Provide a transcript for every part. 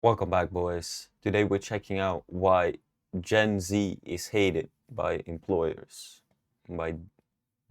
Welcome back, boys. Today we're checking out why Gen Z is hated by employers by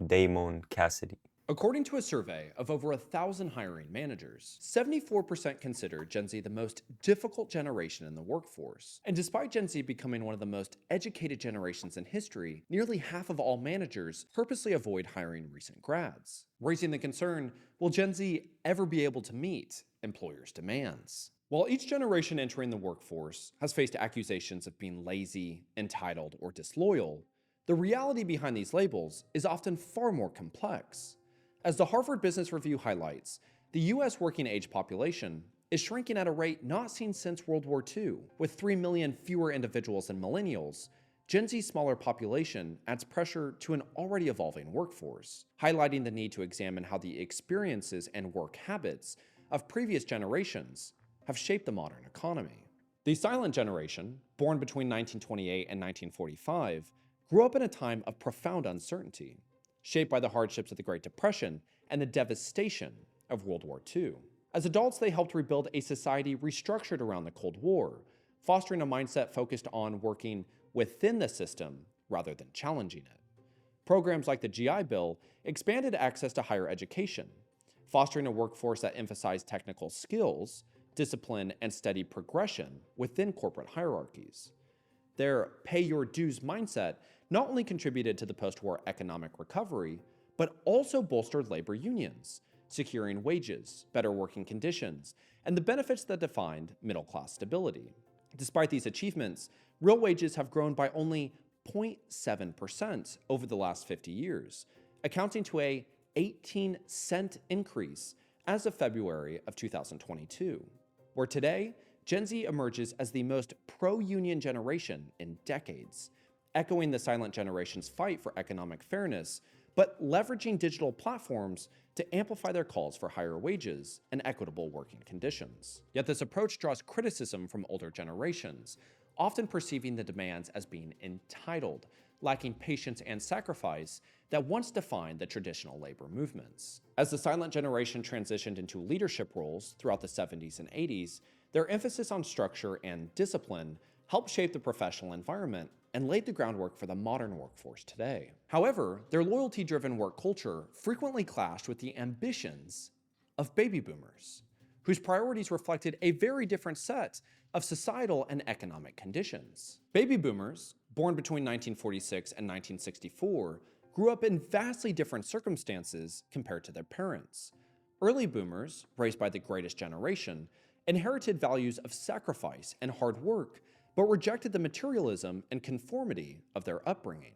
Damon Cassidy. According to a survey of over 1,000 hiring managers, 74% consider Gen Z the most difficult generation in the workforce. And despite Gen Z becoming one of the most educated generations in history, nearly half of all managers purposely avoid hiring recent grads, raising the concern, will Gen Z ever be able to meet employers' demands? While each generation entering the workforce has faced accusations of being lazy, entitled, or disloyal, the reality behind these labels is often far more complex. As the Harvard Business Review highlights, the US working age population is shrinking at a rate not seen since World War II. With 3 million fewer individuals than millennials, Gen Z's smaller population adds pressure to an already evolving workforce, highlighting the need to examine how the experiences and work habits of previous generations have shaped the modern economy. The silent generation, born between 1928 and 1945, grew up in a time of profound uncertainty, shaped by the hardships of the Great Depression and the devastation of World War II. As adults, they helped rebuild a society restructured around the Cold War, fostering a mindset focused on working within the system rather than challenging it. Programs like the GI Bill expanded access to higher education, fostering a workforce that emphasized technical skills, discipline, and steady progression within corporate hierarchies. Their pay your dues mindset not only contributed to the post-war economic recovery, but also bolstered labor unions, securing wages, better working conditions, and the benefits that defined middle-class stability. Despite these achievements, real wages have grown by only 0.7% over the last 50 years, accounting to a 18-cent increase as of February of 2022, where today, Gen Z emerges as the most pro-union generation in decades, echoing the silent generation's fight for economic fairness, but leveraging digital platforms to amplify their calls for higher wages and equitable working conditions. Yet this approach draws criticism from older generations, often perceiving the demands as being entitled, lacking patience and sacrifice that once defined the traditional labor movements. As the silent generation transitioned into leadership roles throughout the 70s and 80s, their emphasis on structure and discipline helped shape the professional environment and laid the groundwork for the modern workforce today. However, their loyalty-driven work culture frequently clashed with the ambitions of baby boomers, whose priorities reflected a very different set of societal and economic conditions. Baby boomers, born between 1946 and 1964, grew up in vastly different circumstances compared to their parents. Early boomers, raised by the greatest generation, inherited values of sacrifice and hard work, but rejected the materialism and conformity of their upbringing.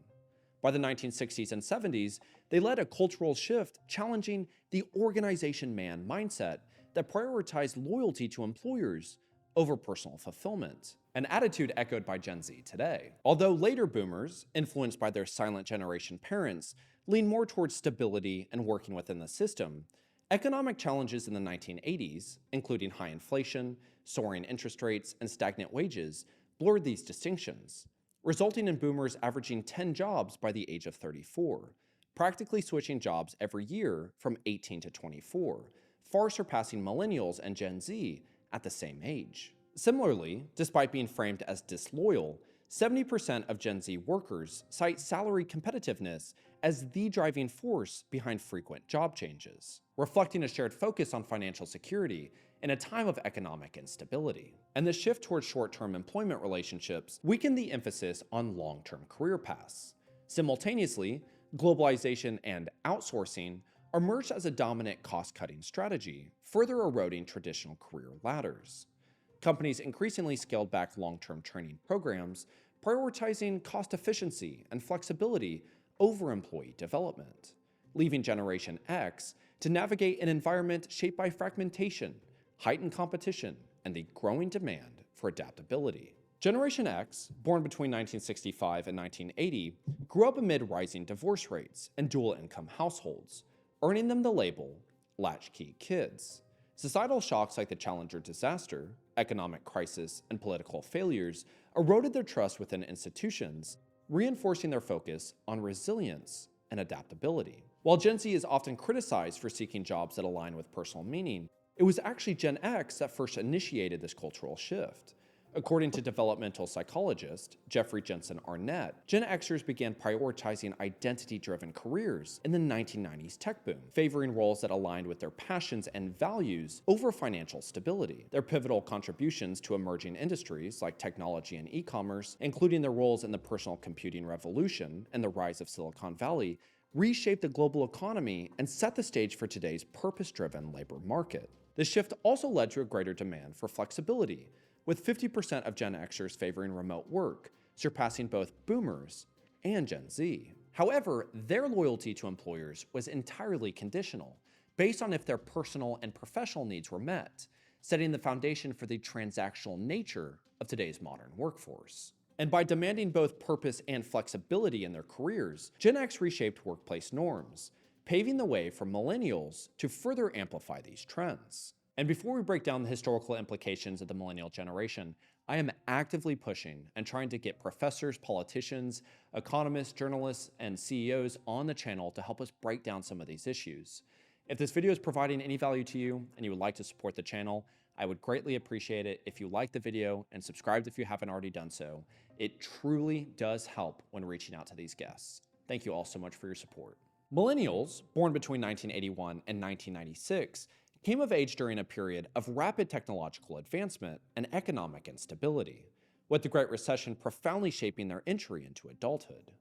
By the 1960s and 70s, they led a cultural shift challenging the organization man mindset that prioritized loyalty to employers over personal fulfillment, an attitude echoed by Gen Z today. Although later boomers, influenced by their silent generation parents, lean more towards stability and working within the system, economic challenges in the 1980s, including high inflation, soaring interest rates, and stagnant wages, blurred these distinctions, resulting in boomers averaging 10 jobs by the age of 34, practically switching jobs every year from 18 to 24, far surpassing millennials and Gen Z at the same age. Similarly, despite being framed as disloyal, 70% of Gen Z workers cite salary competitiveness as the driving force behind frequent job changes, reflecting a shared focus on financial security in a time of economic instability. And the shift towards short-term employment relationships weakened the emphasis on long-term career paths. Simultaneously, globalization and outsourcing emerged as a dominant cost-cutting strategy, further eroding traditional career ladders. Companies increasingly scaled back long-term training programs, prioritizing cost efficiency and flexibility over employee development, leaving Generation X to navigate an environment shaped by fragmentation, heightened competition, and the growing demand for adaptability. Generation X, born between 1965 and 1980, grew up amid rising divorce rates and dual-income households, earning them the label latchkey kids. Societal shocks like the Challenger disaster, economic crisis, and political failures eroded their trust within institutions, reinforcing their focus on resilience and adaptability. While Gen Z is often criticized for seeking jobs that align with personal meaning, It was actually Gen X that first initiated this cultural shift. According to developmental psychologist Jeffrey Jensen Arnett, Gen Xers began prioritizing identity-driven careers in the 1990s tech boom, favoring roles that aligned with their passions and values over financial stability. Their pivotal contributions to emerging industries like technology and e-commerce, including their roles in the personal computing revolution and the rise of Silicon Valley, reshaped the global economy and set the stage for today's purpose-driven labor market. This shift also led to a greater demand for flexibility, with 50% of Gen Xers favoring remote work, surpassing both boomers and Gen Z. However, their loyalty to employers was entirely conditional, based on if their personal and professional needs were met, setting the foundation for the transactional nature of today's modern workforce. And by demanding both purpose and flexibility in their careers, Gen X reshaped workplace norms, paving the way for millennials to further amplify these trends. And before we break down the historical implications of the millennial generation, I am actively pushing and trying to get professors, politicians, economists, journalists, and CEOs on the channel to help us break down some of these issues. If this video is providing any value to you and you would like to support the channel, I would greatly appreciate it if you like the video and subscribed if you haven't already done so. It truly does help when reaching out to these guests. Thank you all so much for your support. Millennials, born between 1981 and 1996, came of age during a period of rapid technological advancement and economic instability, with the Great Recession profoundly shaping their entry into adulthood.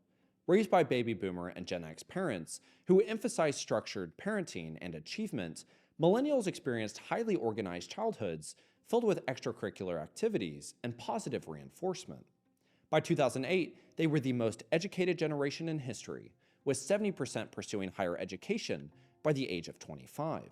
Raised by baby boomer and Gen X parents who emphasized structured parenting and achievement, millennials experienced highly organized childhoods filled with extracurricular activities and positive reinforcement. By 2008, they were the most educated generation in history, with 70% pursuing higher education by the age of 25.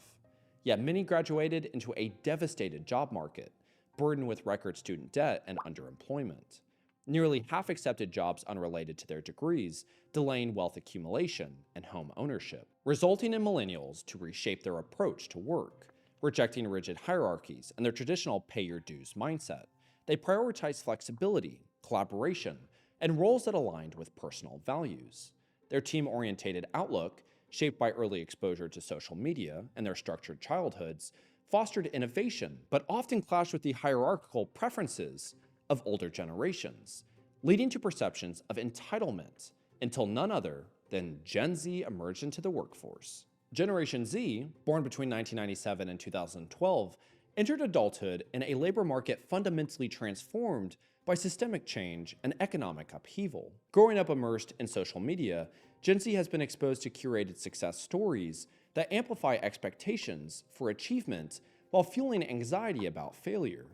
Yet many graduated into a devastated job market, burdened with record student debt and underemployment. Nearly half accepted jobs unrelated to their degrees, delaying wealth accumulation and home ownership, resulting in millennials to reshape their approach to work, rejecting rigid hierarchies and their traditional pay-your-dues mindset. They prioritized flexibility, collaboration, and roles that aligned with personal values. Their team-oriented outlook, shaped by early exposure to social media and their structured childhoods, fostered innovation, but often clashed with the hierarchical preferences of older generations, leading to perceptions of entitlement until none other than Gen Z emerged into the workforce. Generation Z, born between 1997 and 2012, entered adulthood in a labor market fundamentally transformed by systemic change and economic upheaval. Growing up immersed in social media, Gen Z has been exposed to curated success stories that amplify expectations for achievement while fueling anxiety about failure.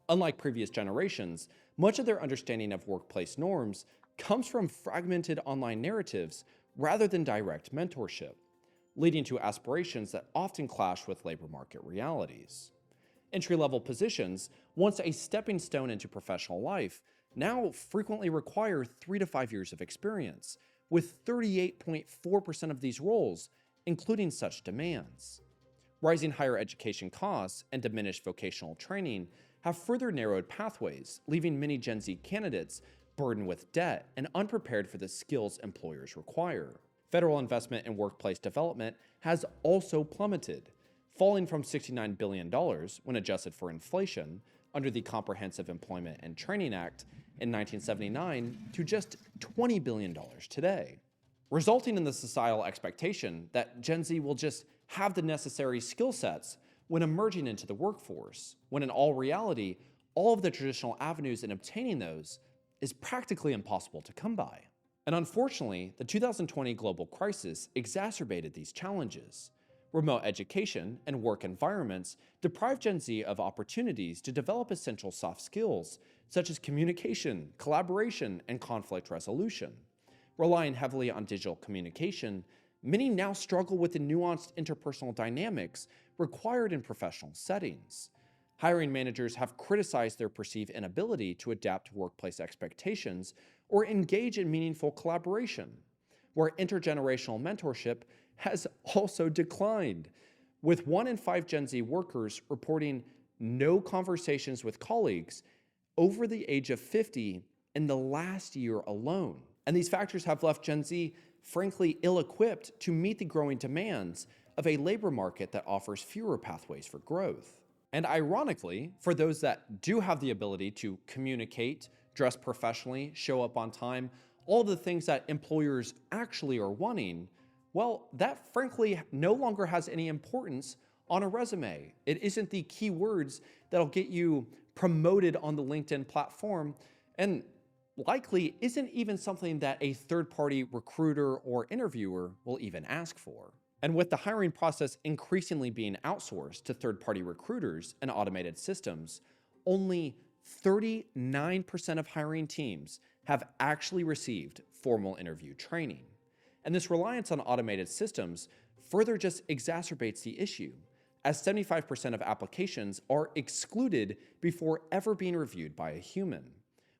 Unlike previous generations, much of their understanding of workplace norms comes from fragmented online narratives rather than direct mentorship, leading to aspirations that often clash with labor market realities. Entry-level positions, once a stepping stone into professional life, now frequently require 3 to 5 years of experience, with 38.4% of these roles including such demands. Rising higher education costs and diminished vocational training have further narrowed pathways, leaving many Gen Z candidates burdened with debt and unprepared for the skills employers require. Federal investment in workplace development has also plummeted, falling from $69 billion when adjusted for inflation under the Comprehensive Employment and Training Act in 1979 to just $20 billion today, resulting in the societal expectation that Gen Z will just have the necessary skill sets when emerging into the workforce, when in all reality, all of the traditional avenues in obtaining those is practically impossible to come by. And unfortunately, the 2020 global crisis exacerbated these challenges. Remote education and work environments deprive Gen Z of opportunities to develop essential soft skills such as communication, collaboration, and conflict resolution. Relying heavily on digital communication, many now struggle with the nuanced interpersonal dynamics required in professional settings. Hiring managers have criticized their perceived inability to adapt to workplace expectations or engage in meaningful collaboration, where intergenerational mentorship has also declined, with 1 in 5 Gen Z workers reporting no conversations with colleagues over the age of 50 in the last year alone. And these factors have left Gen Z, frankly, ill-equipped to meet the growing demands of a labor market that offers fewer pathways for growth. And ironically, for those that do have the ability to communicate, dress professionally, show up on time, all the things that employers actually are wanting, well, that frankly no longer has any importance on a resume. It isn't the keywords that'll get you promoted on the LinkedIn platform, and likely isn't even something that a third-party recruiter or interviewer will even ask for. And with the hiring process increasingly being outsourced to third-party recruiters and automated systems, only 39% of hiring teams have actually received formal interview training. And this reliance on automated systems further just exacerbates the issue, as 75% of applications are excluded before ever being reviewed by a human,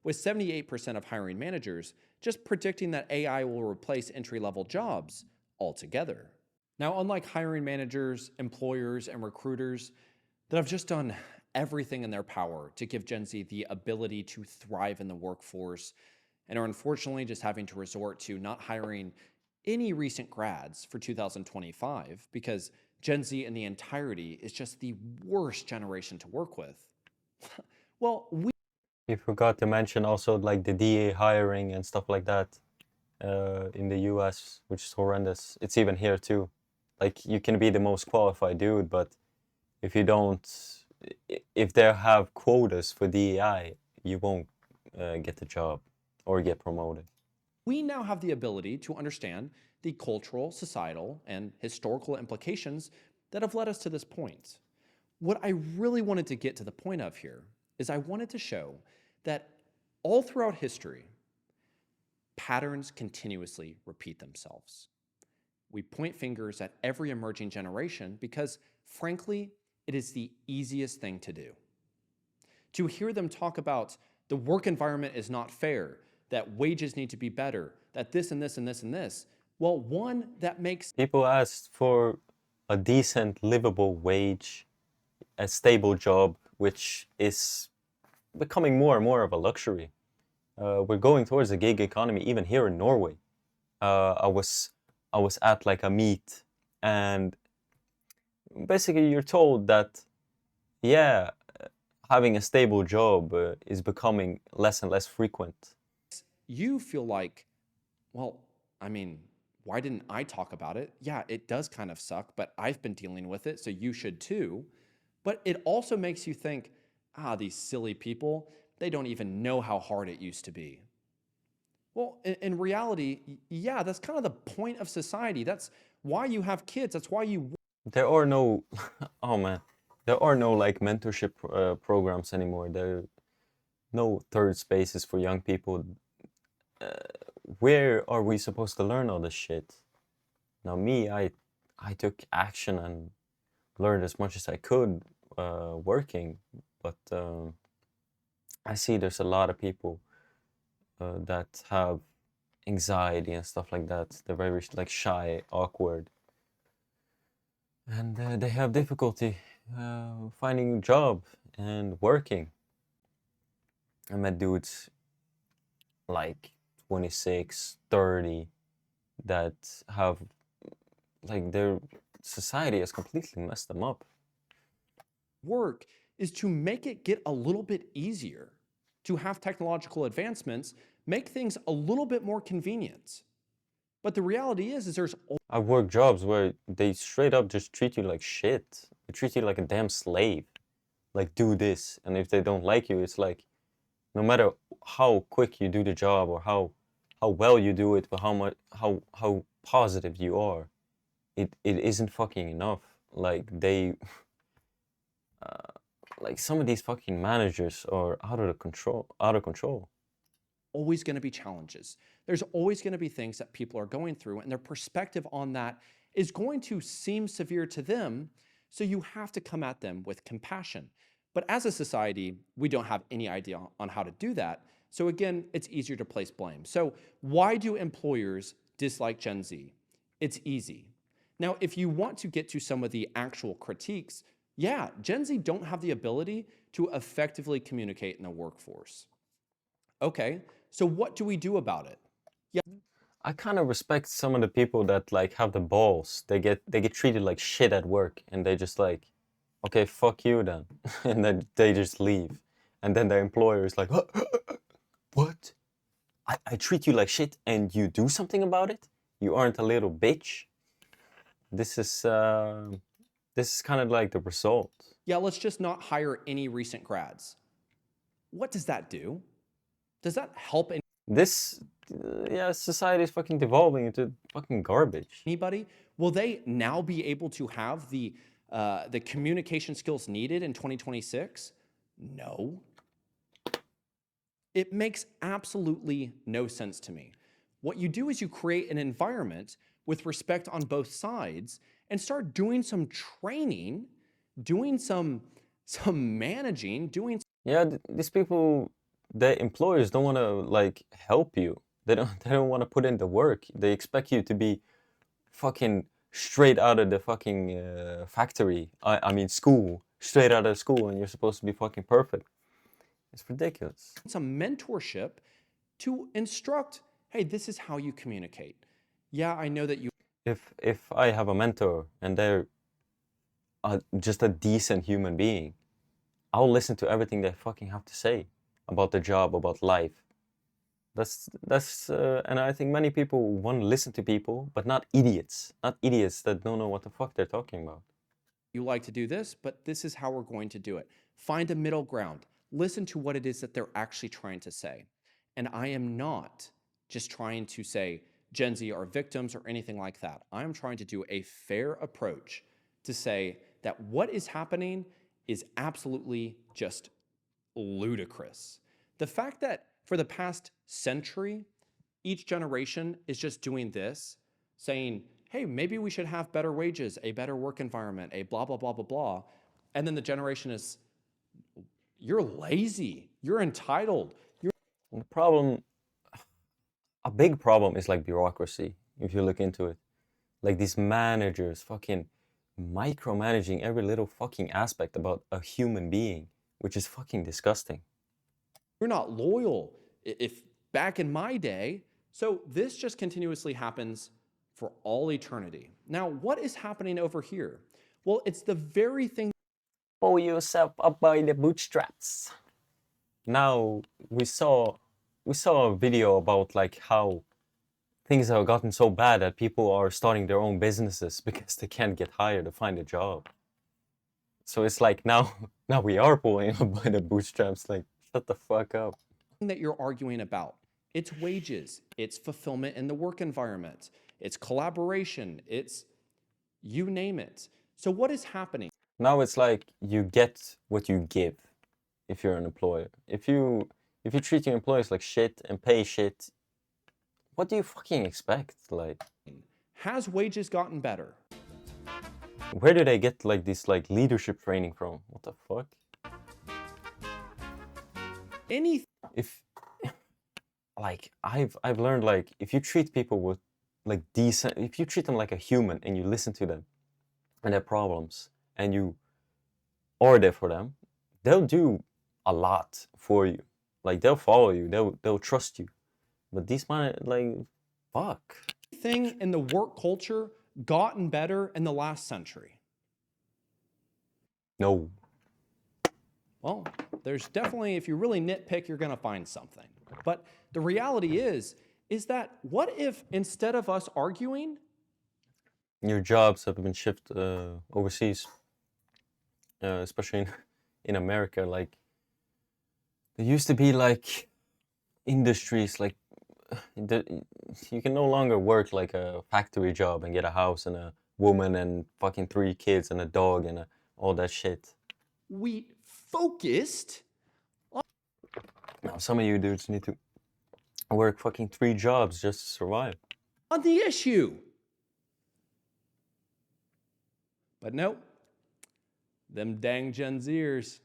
with 78% of hiring managers just predicting that AI will replace entry-level jobs altogether. Now, unlike hiring managers, employers, and recruiters that have just done everything in their power to give Gen Z the ability to thrive in the workforce and are unfortunately just having to resort to not hiring any recent grads for 2025 because Gen Z in the entirety is just the worst generation to work with. Well, You forgot to mention also like the DA hiring and stuff like that in the US, which is horrendous. It's even here too. Like you can be the most qualified dude, but if you don't, if they have quotas for DEI, you won't get the job or get promoted. we now have the ability to understand the cultural, societal, and historical implications that have led us to this point. What I really wanted to get to the point of here is I wanted to show that all throughout history, patterns continuously repeat themselves. We point fingers at every emerging generation because, frankly, it is the easiest thing to do. To hear them talk about the work environment is not fair, that wages need to be better, that this and this and this and this, well, one, that makes People asked for a decent, livable wage, a stable job, which is becoming more and more of a luxury. We're going towards a gig economy, even here in Norway. I was at like a meet, and basically you're told that, yeah, having a stable job is becoming less and less frequent. you feel like, well, I mean, why didn't I talk about it? Yeah, it does kind of suck, but I've been dealing with it, so you should too. But it also makes you think, these silly people, they don't even know how hard it used to be. Well, in reality, yeah, that's kind of the point of society. That's why you have kids. That's why you. There are no, oh man, there are no like mentorship programs anymore. There are no third spaces for young people. Where are we supposed to learn all this shit? Now me, I took action and learned as much as I could working, but I see there's a lot of people that have anxiety and stuff like that. They're very like shy, awkward, and they have difficulty finding a job and working. I met dudes like 26, 30 that have like their society has completely messed them up. Work is to make it get a little bit easier, to have technological advancements make things a little bit more convenient. But the reality is there's I work jobs where they straight up just treat you like shit. They treat you like a damn slave. Like, do this, and if they don't like you, it's like, no matter how quick you do the job or how well you do it, or how positive you are, it isn't fucking enough. Like they, like some of these fucking managers are out of control. always going to be challenges. There's always going to be things that people are going through, and their perspective on that is going to seem severe to them. So you have to come at them with compassion. But as a society, we don't have any idea on how to do that. So again, it's easier to place blame. So why do employers dislike Gen Z? It's easy. Now, if you want to get to some of the actual critiques, yeah, Gen Z don't have the ability to effectively communicate in the workforce. Okay, so what do we do about it? I kind of respect some of the people that like have the balls. They get treated like shit at work, and they just like, okay, fuck you then, and then they just leave, and then their employer is like, what? I treat you like shit, and you do something about it? You aren't a little bitch. This is uh, this is kind of like the result. Yeah, let's just not hire any recent grads. What does that do? Does that help This, yeah, society is fucking devolving into fucking garbage. anybody? Will they now be able to have the communication skills needed in 2026? No. It makes absolutely no sense to me. What you do is you create an environment with respect on both sides and start doing some training, doing some managing, doing Yeah, these people, the employers don't want to like help you. They don't want to put in the work. They expect you to be fucking straight out of the fucking factory. I mean school, straight out of school, and you're supposed to be fucking perfect. It's ridiculous. some mentorship to instruct, hey, this is how you communicate. Yeah, I know that you If I have a mentor and they're just a decent human being, I'll listen to everything they fucking have to say about the job, about life. And I think many people want to listen to people, but not idiots that don't know what the fuck they're talking about. you like to do this, but this is how we're going to do it. Find a middle ground. Listen to what it is that they're actually trying to say. And I am not just trying to say Gen Z are victims or anything like that. I am trying to do a fair approach to say that what is happening is absolutely just ludicrous. The fact that for the past century, each generation is just doing this, saying, hey, maybe we should have better wages, a better work environment, a blah, blah, blah, blah, blah. And then the generation is, you're lazy, you're entitled. And the problem, a big problem is like bureaucracy, if you look into it. Like these managers fucking micromanaging every little fucking aspect about a human being, which is fucking disgusting. You're not loyal. If back in my day, so this just continuously happens for all eternity. Now, what is happening over here? Well, it's the very thing. Pull yourself up by the bootstraps. Now we saw a video about like how things have gotten so bad that people are starting their own businesses because they can't get hired to find a job. So it's like now now we are pulling up by the bootstraps. Like, shut the fuck up. That you're arguing about. It's wages, it's fulfillment in the work environment, it's collaboration, it's you name it. So what is happening? Now it's like you get what you give if you're an employer. If you treat your employees like shit and pay shit, what do you fucking expect? Like, Has wages gotten better? where do they get like this like leadership training from? What the fuck? Any If like I've learned like if you treat people with like decent, if you treat them like a human and you listen to them and their problems and you are there for them, they'll do a lot for you. Like they'll follow you, they'll trust you. But these man like fuck. thing in the work culture gotten better in the last century? No. Well, there's definitely, if you really nitpick, you're gonna find something. But the reality is that what if instead of us arguing, Your jobs have been shifted overseas, especially in America. Like there used to be like industries like you can no longer work like a factory job and get a house and a woman and fucking 3 kids and a dog and all that shit. we focused Now some of you dudes need to work fucking 3 jobs just to survive. on the issue? But nope, them dang Gen Zers.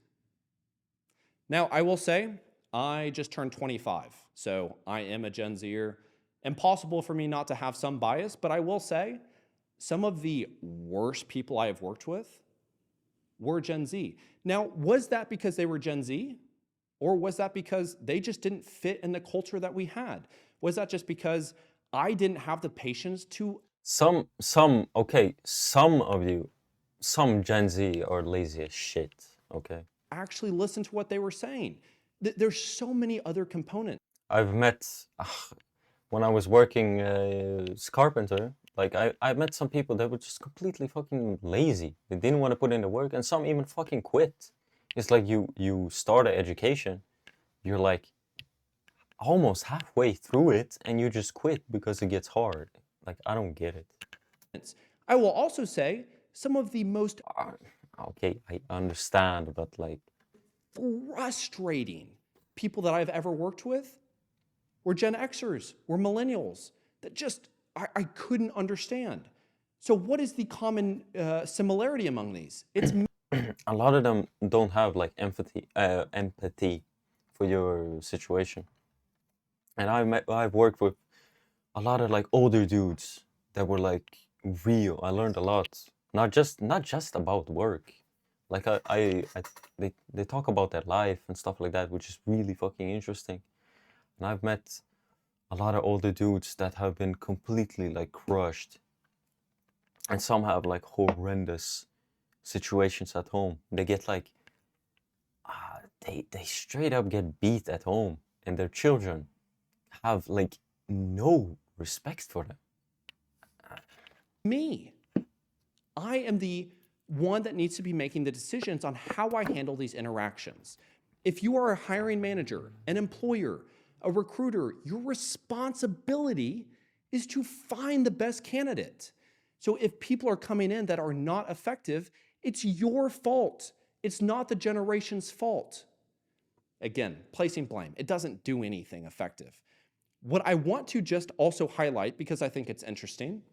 Now, I will say, I just turned 25, so I am a Gen Zer. Impossible for me not to have some bias, but I will say, some of the worst people I have worked with were Gen Z. Now, was that because they were Gen Z? Or was that because they just didn't fit in the culture that we had? Was that just because I didn't have the patience to Some of you, some Gen Z are lazy as shit, okay? actually listen to what they were saying. There's so many other components. I've met, when I was working as carpenter, like I met some people that were just completely fucking lazy. They didn't want to put in the work, and some even fucking quit. It's like you start an education, you're like almost halfway through it, and you just quit because it gets hard. Like, I don't get it. I will also say some of the most Okay, I understand, but like, frustrating people that I've ever worked with were Gen Xers, were millennials that just I couldn't understand. So what is the common similarity among these? It's a lot of them don't have like empathy for your situation. And I've worked with a lot of like older dudes that were like real. I learned a lot, not just about work. Like they talk about their life and stuff like that, which is really fucking interesting. And I've met a lot of older dudes that have been completely like crushed, and some have like horrendous situations at home. They get like they straight up get beat at home, and their children have like no respect for them. me. I am the one that needs to be making the decisions on how I handle these interactions. If you are a hiring manager, an employer, a recruiter, your responsibility is to find the best candidate. So if people are coming in that are not effective, it's your fault. It's not the generation's fault. Again, placing blame. It doesn't do anything effective. What I want to just also highlight, because I think it's interesting,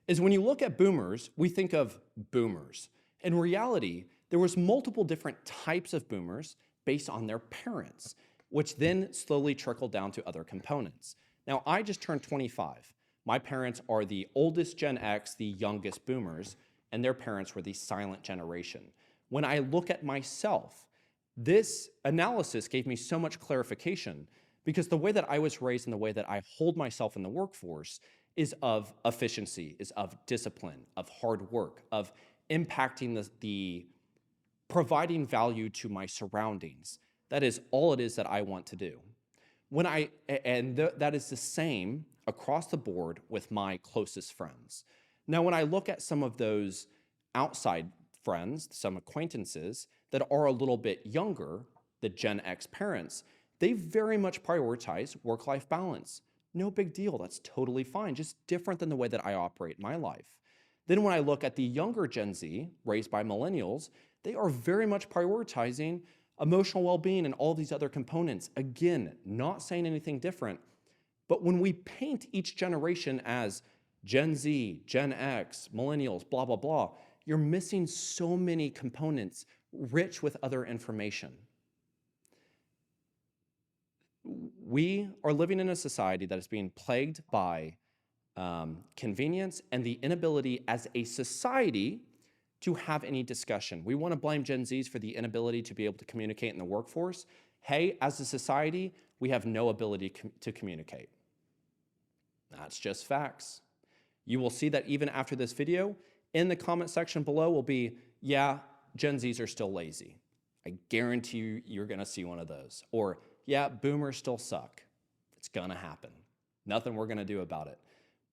is when you look at boomers, we think of boomers. In reality, there was multiple different types of boomers based on their parents, which then slowly trickled down to other components. Now, I just turned 25. My parents are the oldest Gen X, the youngest boomers, and their parents were the silent generation. When I look at myself, this analysis gave me so much clarification because the way that I was raised and the way that I hold myself in the workforce is of efficiency, is of discipline, of hard work, of impacting the providing value to my surroundings. That is all it is that I want to do. That is the same across the board with my closest friends. Now, when I look at some of those outside friends, some acquaintances that are a little bit younger, the Gen X parents, they very much prioritize work-life balance. No big deal, that's totally fine, just different than the way that I operate my life. Then when I look at the younger Gen Z, raised by millennials, they are very much prioritizing emotional well-being and all these other components. Again, not saying anything different, but when we paint each generation as Gen Z, Gen X, millennials, blah, blah, blah, you're missing so many components rich with other information. We are living in a society that is being plagued by convenience and the inability as a society to have any discussion. We want to blame Gen Zs for the inability to be able to communicate in the workforce. Hey, as a society, we have no ability to communicate. That's just facts. You will see that even after this video, in the comment section below will be, yeah, Gen Zs are still lazy. I guarantee you, you're gonna see one of those. Or, yeah, boomers still suck. It's gonna happen. Nothing we're gonna do about it.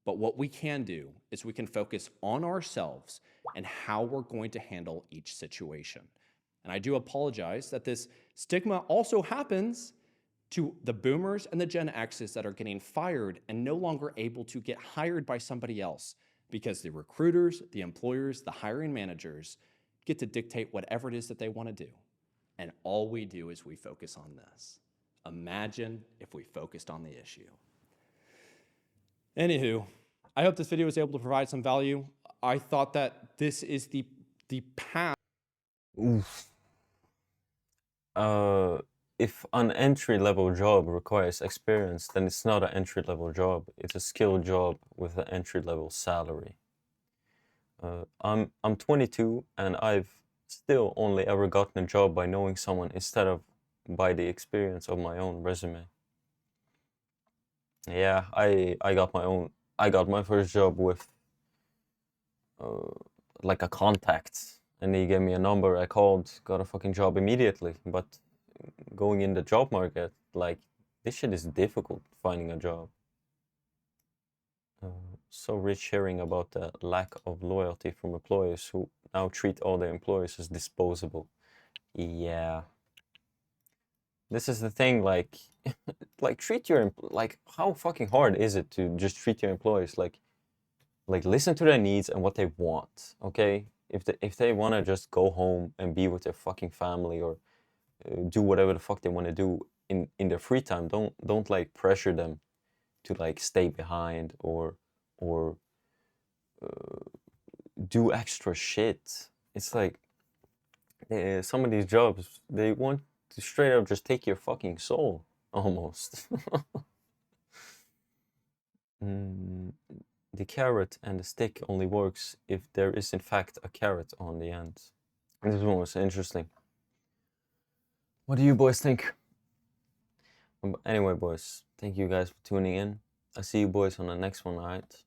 But what we can do is we can focus on ourselves and how we're going to handle each situation. And I do apologize that this stigma also happens to the boomers and the Gen X's that are getting fired and no longer able to get hired by somebody else because the recruiters, the employers, the hiring managers get to dictate whatever it is that they want to do. And all we do is we focus on this. Imagine if we focused on the issue. Anywho, I hope this video was able to provide some value. I thought that this is the path. Oof. If an entry-level job requires experience, then it's not an entry-level job. It's a skilled job with an entry-level salary. I'm 22 and I've still only ever gotten a job by knowing someone instead of by the experience of my own resume. Yeah, I got my own. I got my first job with uh, like a contact, and he gave me a number. I called, got a fucking job immediately. But going in the job market, like this shit is difficult finding a job. So rich hearing about the lack of loyalty from employers who now treat all their employees as disposable. Yeah, this is the thing. Like treat your like how fucking hard is it to just treat your employees like listen to their needs and what they want. Okay, if they want to just go home and be with their fucking family or do whatever the fuck they want to do in their free time, don't like pressure them to like stay behind or do extra shit. It's like some of these jobs they want to straight up just take your fucking soul almost. Mm, the carrot and the stick only works if there is in fact a carrot on the end. This one was interesting. What do you boys think? Anyway, boys, thank you guys for tuning in. I'll see you boys on the next one, alright?